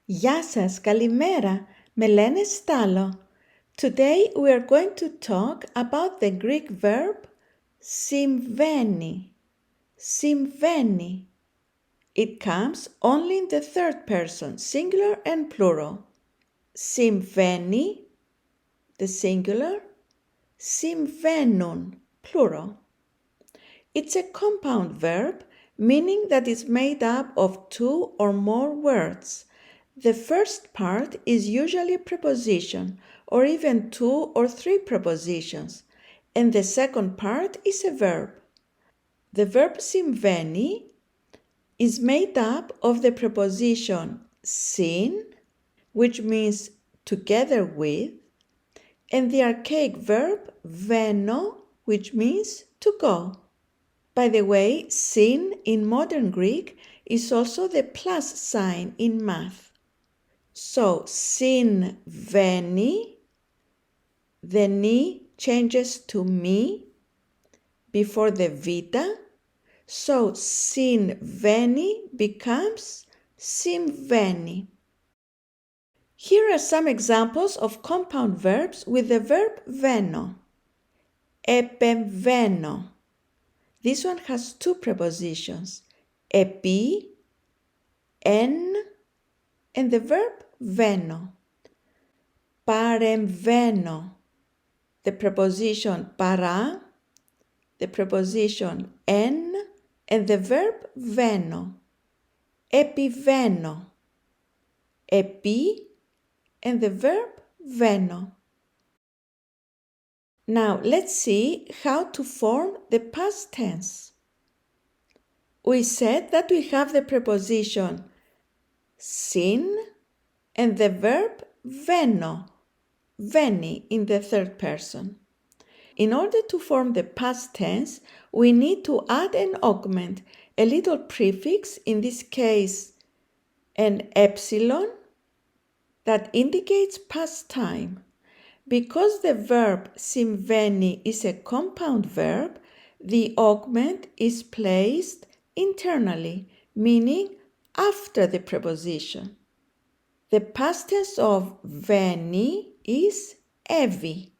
Γεια σας, καλημέρα. Με λένε Στάλο. Today we are going to talk about the Greek verb συμβαίνει. Συμβαίνει. It comes only in the third person, singular and plural. Συμβαίνει, the singular. Συμβαίνουν, plural. It's a compound verb, meaning that it's made up of two or more words. The first part is usually a preposition, or even two or three prepositions, and the second part is a verb. The verb συμβαίνει is made up of the preposition συν, which means together with, and the archaic verb βαίνω, which means to go. By the way, συν in modern Greek is also the plus sign in math. So, συμβαίνει, the ni changes to me before the vita, so συμβαίνει becomes συμβαίνει. Here are some examples of compound verbs with the verb βαίνω. Επεμβαίνω. This one has two prepositions, επί, εν, and the verb βαίνω. Παρεμβαίνω. The preposition παρά, the preposition εν, and the verb βαίνω. Επιβαίνω. Επί, and the verb βαίνω. Now let's see how to form the past tense. We said that we have the preposition συν and the verb βαίνω, βαίνει in the third person. In order to form the past tense, we need to add and augment a little prefix, in this case an epsilon, that indicates past time. Because the verb συμβαίνει is a compound verb, the augment is placed internally, meaning after the preposition. The past tense of βαίνει is έβη.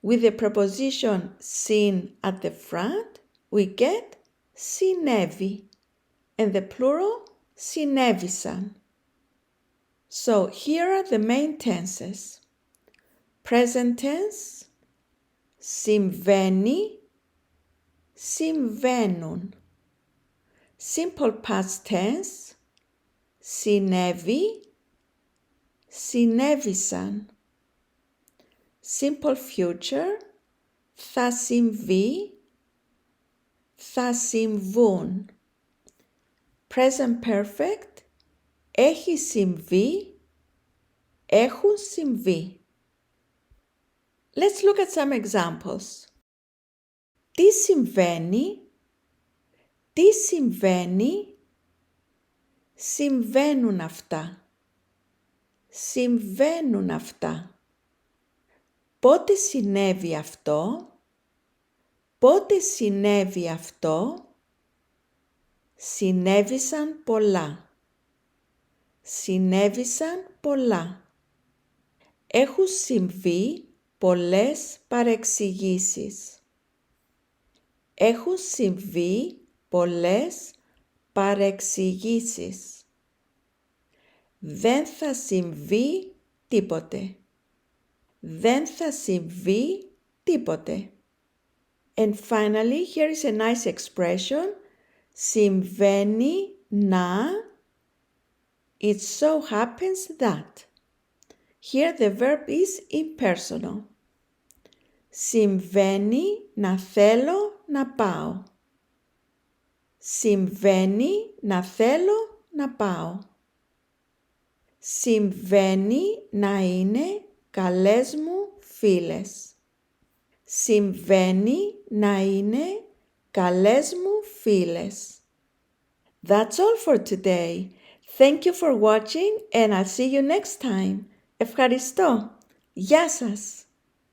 With the preposition συν at the front, we get συνέβη, and the plural συνέβησαν. So here are the main tenses. Present tense, συμβαίνει, συμβαίνουν. Simple past tense, συνέβη, συνέβησαν. Simple future, θα συμβεί, θα συμβούν. Present perfect, έχει συμβεί, έχουν συμβεί. Let's look at some examples. Τι συμβαίνει, τι συμβαίνει, συμβαίνουν αυτά, συμβαίνουν αυτά. Πότε συνέβη αυτό, πότε συνέβη αυτό, συνέβησαν πολλά, συνέβησαν πολλά. Έχουν συμβεί πολλές παρεξηγήσεις. Έχουν συμβεί πολλές παρεξηγήσεις. Δεν θα συμβεί τίποτε. Δεν θα συμβεί τίποτε. And finally, here is a nice expression. Συμβαίνει να, it so happens that. Here the verb is impersonal. Συμβαίνει να θέλω να πάω. Συμβαίνει να θέλω να πάω. Συμβαίνει να είναι καλές μου φίλες. Συμβαίνει να είναι καλές μου φίλες. That's all for today. Thank you for watching and I'll see you next time. Ευχαριστώ. Γεια σας.